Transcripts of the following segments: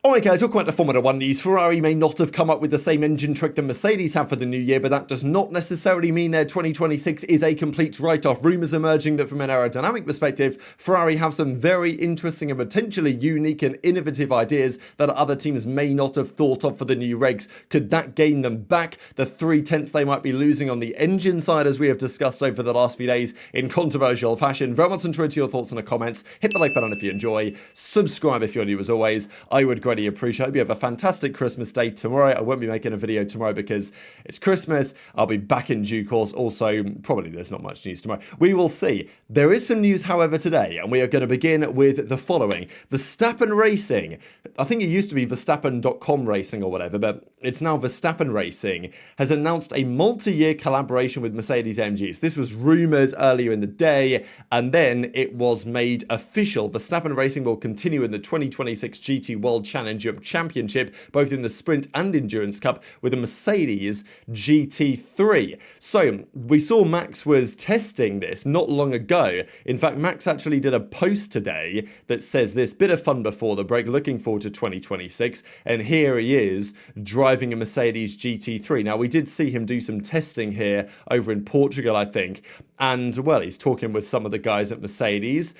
Alright guys, welcome back to Formula 1 news. Ferrari may not have come up with the same engine trick that Mercedes have for the new year, but that does not necessarily mean their 2026 is a complete write-off. Rumours emerging that from an aerodynamic perspective, Ferrari have some very interesting and potentially unique and innovative ideas that other teams may not have thought of for the new regs. Could that gain them back the 3/10 they might be losing on the engine side, as we have discussed over the last few days in controversial fashion? Very much enjoy your thoughts in the comments. Hit the like button if you enjoy. Subscribe if you're new as always. I would greatly appreciate it. Hope you have a fantastic Christmas day tomorrow. I won't be making a video tomorrow because it's Christmas. I'll be back in due course. Also, probably there's not much news tomorrow. We will see. There is some news, however, today, and we are going to begin with the following. Verstappen Racing, I think it used to be Verstappen.com Racing or whatever, but it's now Verstappen Racing, has announced a multi-year collaboration with Mercedes-AMG. This was rumoured earlier in the day, and then it was made official. Verstappen Racing will continue in the 2026 GT World Challenge Championship, both in the Sprint and Endurance Cup, with a Mercedes GT3. So, we saw Max was testing this not long ago. In fact, Max actually did a post today that says this: bit of fun before the break, looking forward to 2026, and here he is driving a Mercedes GT3. Now, we did see him do some testing here over in Portugal, I think, and, well, he's talking with some of the guys at Mercedes.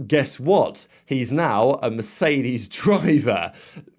Guess what? He's now a Mercedes driver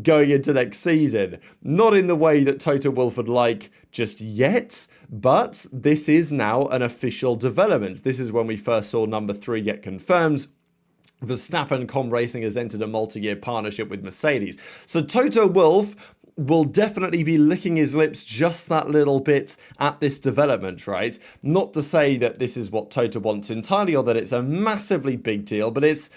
going into next season. Not in the way that Toto Wolff would like just yet, but this is now an official development. This is when we first saw number 3 get confirmed. Verstappen Racing has entered a multi-year partnership with Mercedes. So Toto Wolff will definitely be licking his lips just that little bit at this development, right? Not to say that this is what Toto wants entirely or that it's a massively big deal, but it's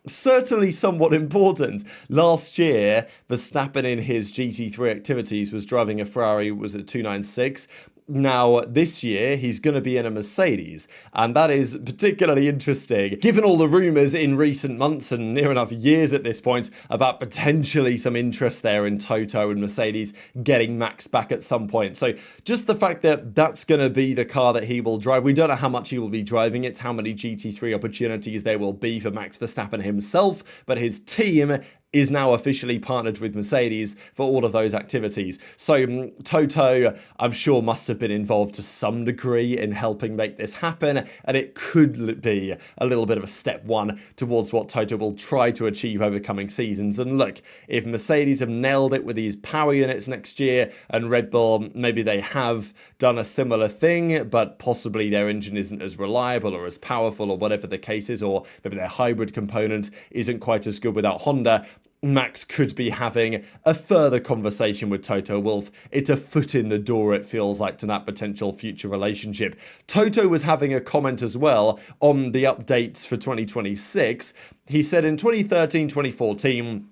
certainly somewhat important. Last year, Verstappen in his GT3 activities was driving a Ferrari, was it 296? Now, this year, he's going to be in a Mercedes, and that is particularly interesting, given all the rumours in recent months and near enough years at this point about potentially some interest there in Toto and Mercedes getting Max back at some point. So just the fact that that's going to be the car that he will drive, we don't know how much he will be driving it, how many GT3 opportunities there will be for Max Verstappen himself, but his team is now officially partnered with Mercedes for all of those activities. So Toto, I'm sure, must have been involved to some degree in helping make this happen, and it could be a little bit of a step one towards what Toto will try to achieve over coming seasons. And look, if Mercedes have nailed it with these power units next year, and Red Bull, maybe they have done a similar thing, but possibly their engine isn't as reliable or as powerful or whatever the case is, or maybe their hybrid component isn't quite as good without Honda, Max could be having a further conversation with Toto Wolff. It's a foot in the door, it feels like, to that potential future relationship. Toto was having a comment as well on the updates for 2026. He said in 2013, 2014,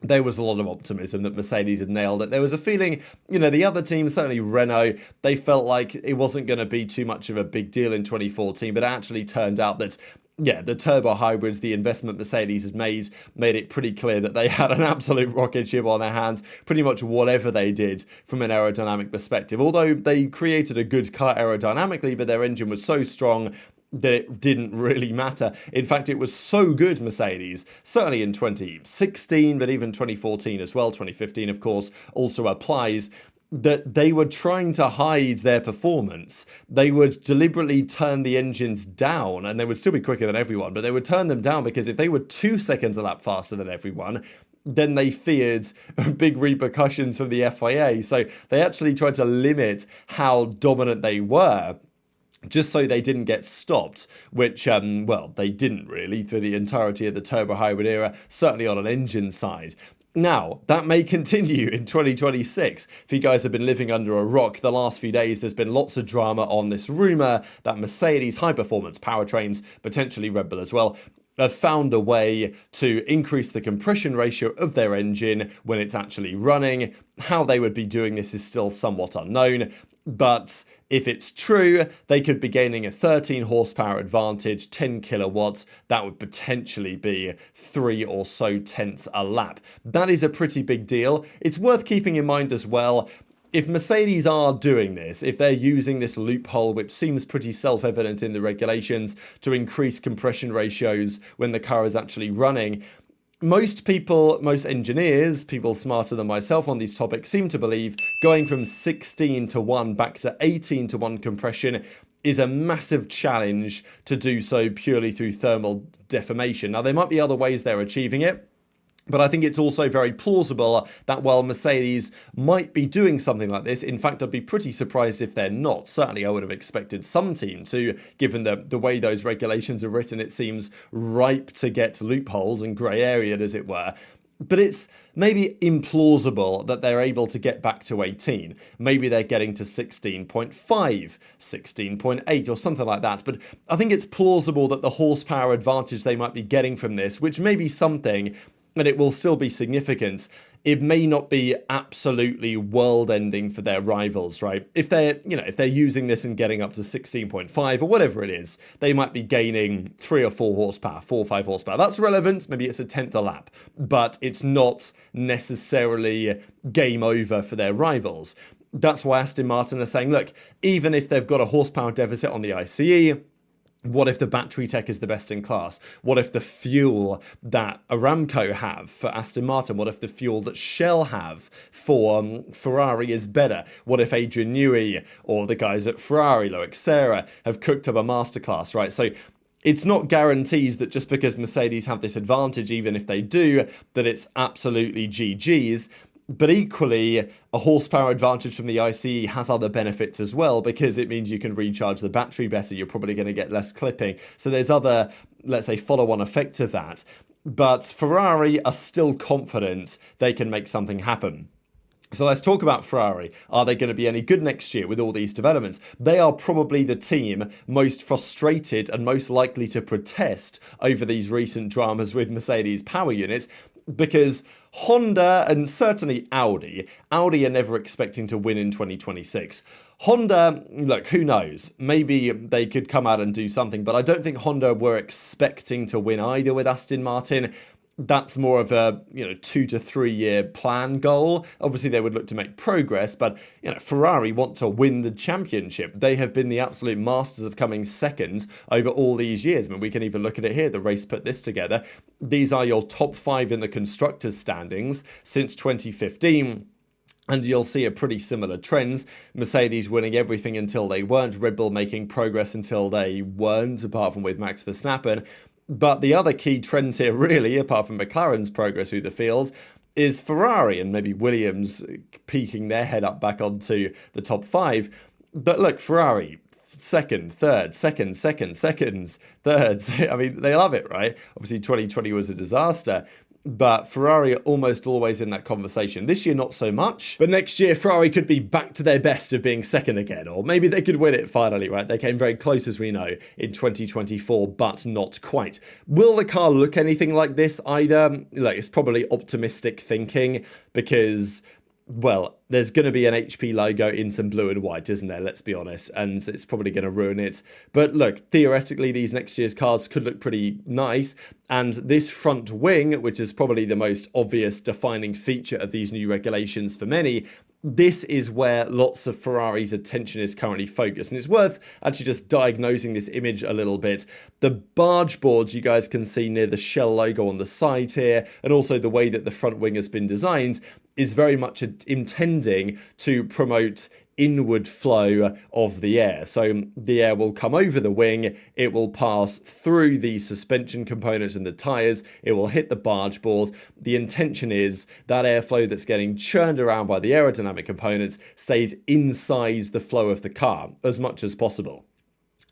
there was a lot of optimism that Mercedes had nailed it. There was a feeling, the other teams, certainly Renault, they felt like it wasn't going to be too much of a big deal in 2014, but it actually turned out that the turbo hybrids, the investment Mercedes has made it pretty clear that they had an absolute rocket ship on their hands, pretty much whatever they did from an aerodynamic perspective. Although they created a good car aerodynamically, but their engine was so strong that it didn't really matter. In fact, it was so good, Mercedes, certainly in 2016, but even 2014 as well. 2015, of course, also applies, that they were trying to hide their performance. They would deliberately turn the engines down, and they would still be quicker than everyone, but they would turn them down because if they were 2 seconds a lap faster than everyone, then they feared big repercussions from the FIA. So they actually tried to limit how dominant they were, just so they didn't get stopped, which, they didn't really for the entirety of the turbo hybrid era, certainly on an engine side. Now, that may continue in 2026. If you guys have been living under a rock the last few days, there's been lots of drama on this rumour that Mercedes high-performance powertrains, potentially Red Bull as well, have found a way to increase the compression ratio of their engine when it's actually running. How they would be doing this is still somewhat unknown, but if it's true, they could be gaining a 13 horsepower advantage, 10 kilowatts. That would potentially be 3 or so tenths a lap. That is a pretty big deal. It's worth keeping in mind as well, if Mercedes are doing this, if they're using this loophole, which seems pretty self-evident in the regulations, to increase compression ratios when the car is actually running, Most people, most engineers, people smarter than myself on these topics, seem to believe going from 16 to 1 back to 18 to 1 compression is a massive challenge to do so purely through thermal deformation. Now, there might be other ways they're achieving it, but I think it's also very plausible that while Mercedes might be doing something like this, in fact, I'd be pretty surprised if they're not. Certainly, I would have expected some team to, given the way those regulations are written, it seems ripe to get loopholes and grey area, as it were. But it's maybe implausible that they're able to get back to 18. Maybe they're getting to 16.5, 16.8 or something like that. But I think it's plausible that the horsepower advantage they might be getting from this, which may be something, and it will still be significant, it may not be absolutely world-ending for their rivals, right? If they're using this and getting up to 16.5 or whatever it is, they might be gaining 3 or 4 horsepower, 4 or 5 horsepower. That's relevant. Maybe it's a tenth a lap, but it's not necessarily game over for their rivals. That's why Aston Martin are saying, look, even if they've got a horsepower deficit on the ICE, what if the battery tech is the best in class? What if the fuel that Aramco have for Aston Martin? What if the fuel that Shell have for Ferrari is better? What if Adrian Newey or the guys at Ferrari, Loic Serra, have cooked up a masterclass, right? So it's not guaranteed that just because Mercedes have this advantage, even if they do, that it's absolutely GG's. But equally, a horsepower advantage from the ICE has other benefits as well, because it means you can recharge the battery better. You're probably going to get less clipping. So there's other, let's say, follow-on effects of that. But Ferrari are still confident they can make something happen. So let's talk about Ferrari. Are they going to be any good next year with all these developments? They are probably the team most frustrated and most likely to protest over these recent dramas with Mercedes power units, because Honda and certainly Audi are never expecting to win in 2026. Honda, look, who knows? Maybe they could come out and do something, but I don't think Honda were expecting to win either with Aston Martin. That's more of a 2 to 3 year plan goal. Obviously, they would look to make progress, but Ferrari want to win the championship. They have been the absolute masters of coming second over all these years. I mean, we can even look at it here. The race put this together. These are your top 5 in the constructors' standings since 2015. And you'll see a pretty similar trends. Mercedes winning everything until they weren't. Red Bull making progress until they weren't, apart from with Max Verstappen. But the other key trend here, really, apart from McLaren's progress through the field, is Ferrari and maybe Williams peeking their head up back onto the top 5. But look, Ferrari, second, third, seconds. I mean, they love it, right? Obviously, 2020 was a disaster. But Ferrari are almost always in that conversation. This year, not so much. But next year, Ferrari could be back to their best of being second again. Or maybe they could win it finally, right? They came very close, as we know, in 2024, but not quite. Will the car look anything like this either? Like, it's probably optimistic thinking, because, well, there's going to be an HP logo in some blue and white, isn't there? Let's be honest. And it's probably going to ruin it. But look, theoretically, these next year's cars could look pretty nice. And this front wing, which is probably the most obvious defining feature of these new regulations for many, this is where lots of Ferrari's attention is currently focused. And it's worth actually just diagnosing this image a little bit. The barge boards you guys can see near the Shell logo on the side here, and also the way that the front wing has been designed, is very much intending to promote inward flow of the air. So the air will come over the wing, it will pass through the suspension components and the tyres, it will hit the barge board. The intention is that airflow that's getting churned around by the aerodynamic components stays inside the flow of the car as much as possible.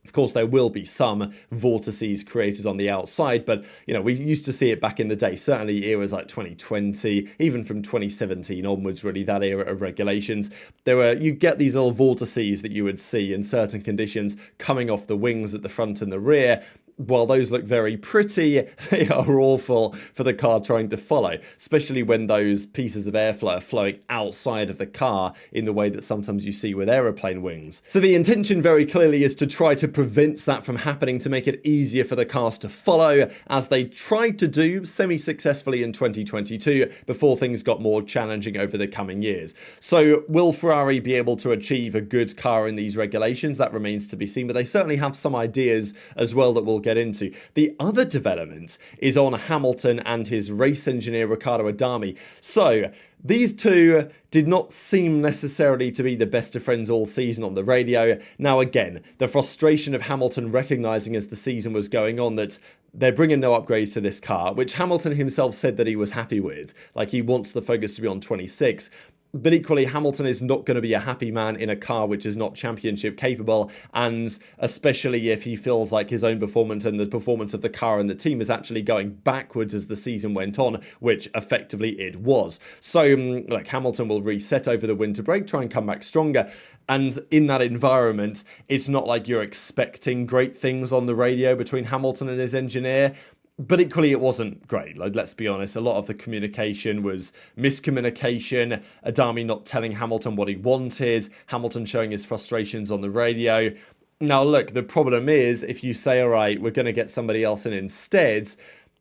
Of course, there will be some vortices created on the outside, but, we used to see it back in the day, certainly eras like 2020, even from 2017 onwards, really, that era of regulations. You get these little vortices that you would see in certain conditions coming off the wings at the front and the rear. While those look very pretty, they are awful for the car trying to follow, especially when those pieces of airflow are flowing outside of the car in the way that sometimes you see with aeroplane wings. So the intention very clearly is to try to prevent that from happening, to make it easier for the cars to follow, as they tried to do semi-successfully in 2022 before things got more challenging over the coming years. So will Ferrari be able to achieve a good car in these regulations? That remains to be seen, but they certainly have some ideas as well that will get into. The other development is on Hamilton and his race engineer Riccardo Adami. So these two did not seem necessarily to be the best of friends all season on the radio. Now again, the frustration of Hamilton recognising as the season was going on that they're bringing no upgrades to this car, which Hamilton himself said that he was happy with. Like, he wants the focus to be on 26. But equally, Hamilton is not going to be a happy man in a car which is not championship capable, and especially if he feels like his own performance and the performance of the car and the team is actually going backwards as the season went on, which effectively it was. So, like, Hamilton will reset over the winter break, try and come back stronger. And in that environment, it's not like you're expecting great things on the radio between Hamilton and his engineer. But equally, it wasn't great. Like, let's be honest, a lot of the communication was miscommunication, Adami not telling Hamilton what he wanted, Hamilton showing his frustrations on the radio. Now, look, the problem is, if you say, all right, we're going to get somebody else in instead,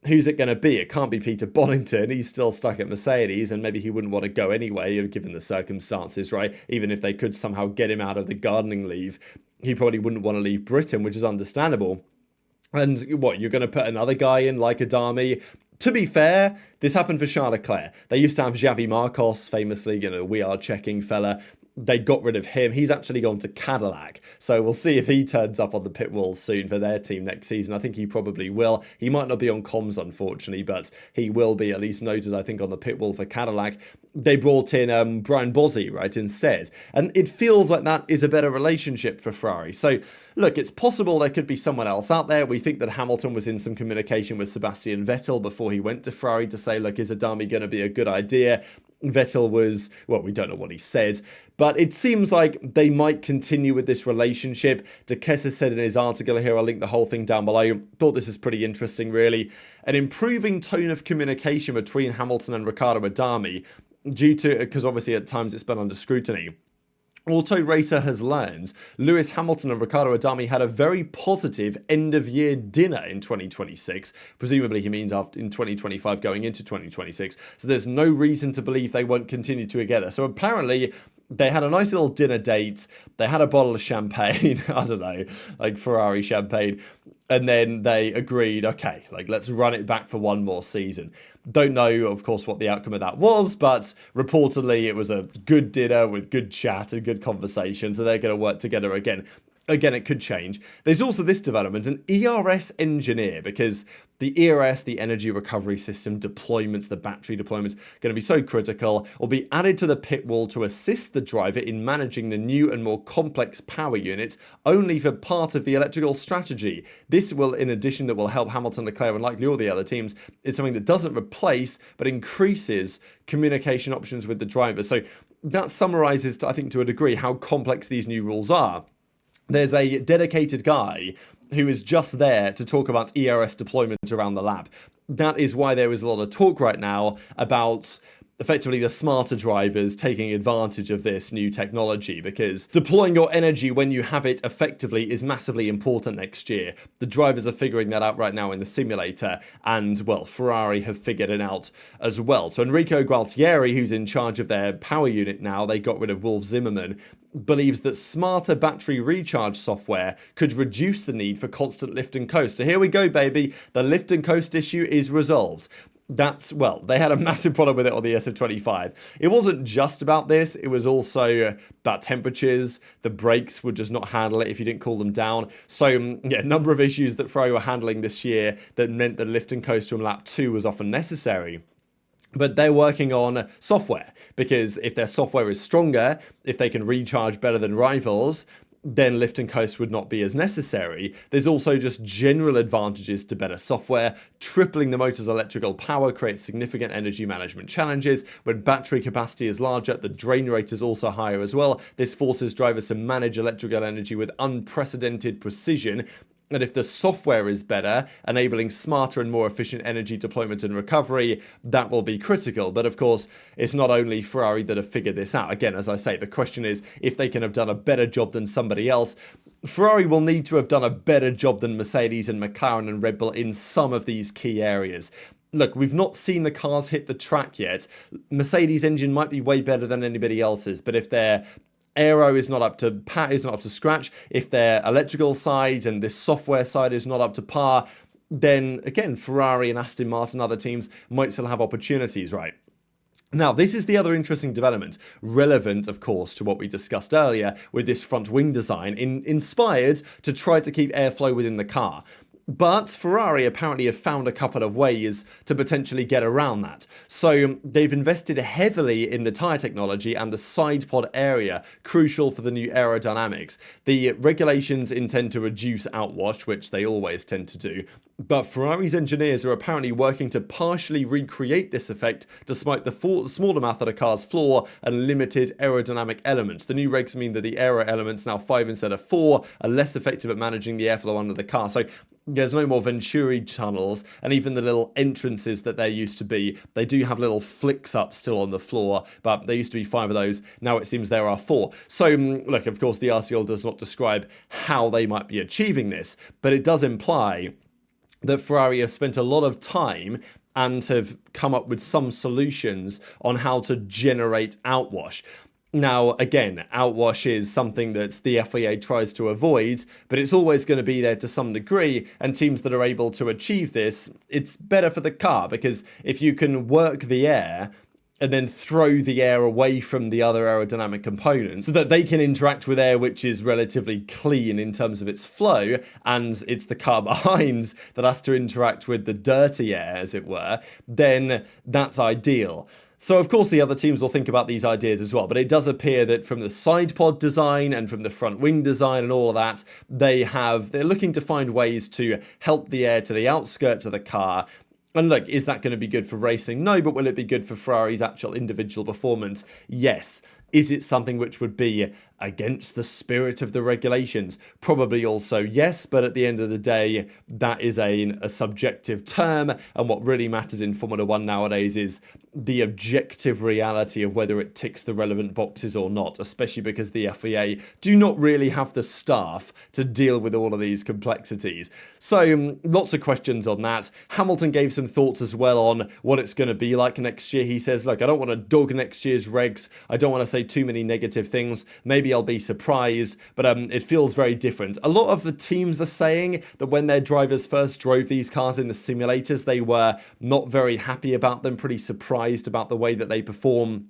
who's it going to be? It can't be Peter Bonington. He's still stuck at Mercedes, and maybe he wouldn't want to go anyway, given the circumstances, right? Even if they could somehow get him out of the gardening leave, he probably wouldn't want to leave Britain, which is understandable. And what, you're going to put another guy in like Adami? To be fair, this happened for Charles Leclerc. They used to have Xavi Marcos, famously, we are checking fella. They got rid of him. He's actually gone to Cadillac. So we'll see if he turns up on the pit wall soon for their team next season. I think he probably will. He might not be on comms, unfortunately, but he will be at least noted, I think, on the pit wall for Cadillac. They brought in Brian Bozzi, right, instead. And it feels like that is a better relationship for Ferrari. So, look, it's possible there could be someone else out there. We think that Hamilton was in some communication with Sebastian Vettel before he went to Ferrari to say, look, is Adami going to be a good idea? Vettel was, well, we don't know what he said, but it seems like they might continue with this relationship. De Kester said in his article here, I'll link the whole thing down below, thought this is pretty interesting, really. An improving tone of communication between Hamilton and Riccardo Adami, because obviously at times it's been under scrutiny. Auto Racer has learned Lewis Hamilton and Riccardo Adami had a very positive end-of-year dinner in 2026. Presumably he means in 2025 going into 2026. So there's no reason to believe they won't continue together. So apparently they had a nice little dinner date. They had a bottle of champagne. I don't know, like Ferrari champagne. And then they agreed, okay, like let's run it back for one more season. Don't know, of course, what the outcome of that was, but reportedly it was a good dinner with good chat and good conversation, so they're going to work together again. Again, it could change. There's also this development, an ERS engineer, because the ERS, the energy recovery system deployments, the battery deployments, going to be so critical, will be added to the pit wall to assist the driver in managing the new and more complex power units, only for part of the electrical strategy. This will, in addition, that will help Hamilton, Leclerc, and likely all the other teams. It's something that doesn't replace, but increases communication options with the driver. So that summarizes, I think, to a degree, how complex these new rules are. There's a dedicated guy who is just there to talk about ERS deployment around the lab. That is why there is a lot of talk right now about effectively the smarter drivers taking advantage of this new technology, because deploying your energy when you have it effectively is massively important next year. The drivers are figuring that out right now in the simulator, and, well, Ferrari have figured it out as well. So Enrico Gualtieri, who's in charge of their power unit now, they got rid of Wolf Zimmerman, believes that smarter battery recharge software could reduce the need for constant lift and coast. So here we go, baby. The lift and coast issue is resolved. They had a massive problem with it on the SF25. It wasn't just about this, it was also about temperatures. The brakes would just not handle it if you didn't cool them down. So, yeah, a number of issues that Ferrari were handling this year that meant that lift and coast from lap 2 was often necessary. But they're working on software, because if their software is stronger, if they can recharge better than rivals, then lift and coast would not be as necessary. There's also just general advantages to better software. Tripling the motor's electrical power creates significant energy management challenges. When battery capacity is larger, the drain rate is also higher as well. This forces drivers to manage electrical energy with unprecedented precision. And if the software is better, enabling smarter and more efficient energy deployment and recovery, that will be critical. But of course, it's not only Ferrari that have figured this out. Again, as I say, the question is if they can have done a better job than somebody else. Ferrari will need to have done a better job than Mercedes and McLaren and Red Bull in some of these key areas. Look, we've not seen the cars hit the track yet. Mercedes engine might be way better than anybody else's, but if they're Aero is not up to scratch, if their electrical side and this software side is not up to par, then again, Ferrari and Aston Martin, other teams might still have opportunities, right? Now, this is the other interesting development, relevant, of course, to what we discussed earlier with this front wing design, inspired to try to keep airflow within the car. But Ferrari apparently have found a couple of ways to potentially get around that. So they've invested heavily in the tyre technology and the side pod area, crucial for the new aerodynamics. The regulations intend to reduce outwash, which they always tend to do. But Ferrari's engineers are apparently working to partially recreate this effect despite the smaller math of the car's floor and limited aerodynamic elements. The new regs mean that the aero elements, now 5 instead of 4, are less effective at managing the airflow under the car. So there's no more Venturi tunnels, and even the little entrances that there used to be, they do have little flicks up still on the floor, but there used to be 5 of those. Now it seems there are 4. So, look, of course, the RCL does not describe how they might be achieving this, but it does imply that Ferrari have spent a lot of time and have come up with some solutions on how to generate outwash. Now, again, outwash is something that the FIA tries to avoid, but it's always going to be there to some degree, and teams that are able to achieve this, it's better for the car, because if you can work the air and then throw the air away from the other aerodynamic components so that they can interact with air which is relatively clean in terms of its flow, and it's the car behind that has to interact with the dirty air, as it were, then that's ideal. So, of course, the other teams will think about these ideas as well, but it does appear that from the side pod design and from the front wing design and all of that, they're looking to find ways to help the air to the outskirts of the car. And look, is that going to be good for racing? No, but will it be good for Ferrari's actual individual performance? Yes. Is it something which would be against the spirit of the regulations? Probably also yes, but at the end of the day, that is a subjective term, and what really matters in Formula 1 nowadays is the objective reality of whether it ticks the relevant boxes or not, especially because the FIA do not really have the staff to deal with all of these complexities. So lots of questions on that. Hamilton gave some thoughts as well on what it's going to be like next year. He says, look, I don't want to dog next year's regs. I don't want to say too many negative things. Maybe I'll be surprised, but it feels very different. A lot of the teams are saying that when their drivers first drove these cars in the simulators, they were not very happy about them, pretty surprised about the way that they perform.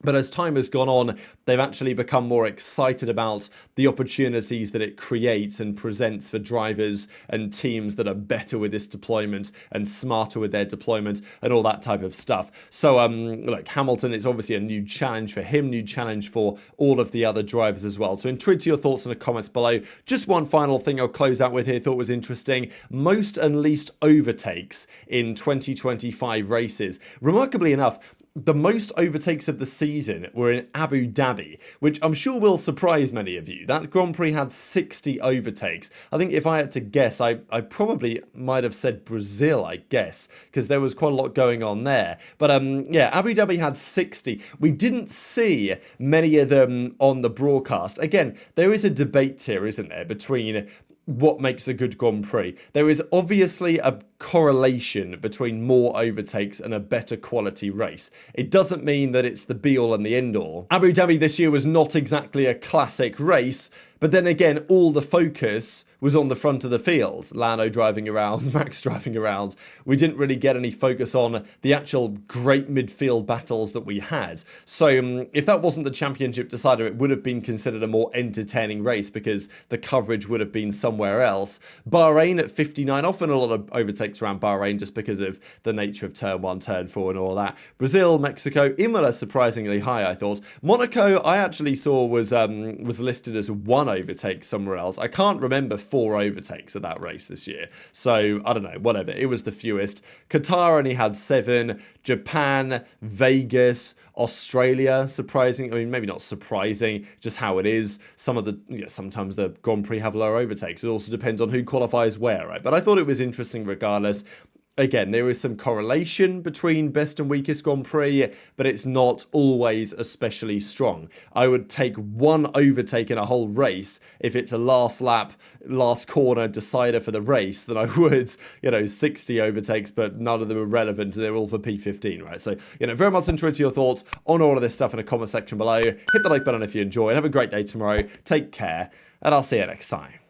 But as time has gone on, they've actually become more excited about the opportunities that it creates and presents for drivers and teams that are better with this deployment and smarter with their deployment and all that type of stuff. So, look, Hamilton, it's obviously a new challenge for him, new challenge for all of the other drivers as well. So intrigued to your thoughts in the comments below. Just one final thing I'll close out with here, thought was interesting. Most and least overtakes in 2025 races. Remarkably enough, the most overtakes of the season were in Abu Dhabi, which I'm sure will surprise many of you. That Grand Prix had 60 overtakes. I think if I had to guess, I probably might have said Brazil, I guess, because there was quite a lot going on there. But yeah, Abu Dhabi had 60. We didn't see many of them on the broadcast. Again, there is a debate here, isn't there, between what makes a good Grand Prix. There is obviously a correlation between more overtakes and a better quality race. It doesn't mean that it's the be-all and the end-all. Abu Dhabi this year was not exactly a classic race, but then again, all the focus was on the front of the field. Lando driving around, Max driving around. We didn't really get any focus on the actual great midfield battles that we had. So if that wasn't the championship decider, it would have been considered a more entertaining race because the coverage would have been somewhere else. Bahrain at 59, often a lot of overtakes around Bahrain just because of the nature of turn 1, turn 4 and all that. Brazil, Mexico, Imola surprisingly high, I thought. Monaco, I actually saw was listed as 1 overtake somewhere else. I can't remember 4 overtakes of that race this year. So, I don't know, whatever. It was the fewest. Qatar only had 7. Japan, Vegas, Australia, surprising. I mean, maybe not surprising, just how it is. Sometimes the Grand Prix have lower overtakes. It also depends on who qualifies where, right? But I thought it was interesting regardless. Again, there is some correlation between best and weakest Grand Prix, but it's not always especially strong. I would take one overtake in a whole race if it's a last lap, last corner decider for the race than I would, 60 overtakes, but none of them are relevant. They're all for P15, right? So, very much interested in your thoughts on all of this stuff in the comment section below. Hit the like button if you enjoyed. Have a great day tomorrow. Take care, and I'll see you next time.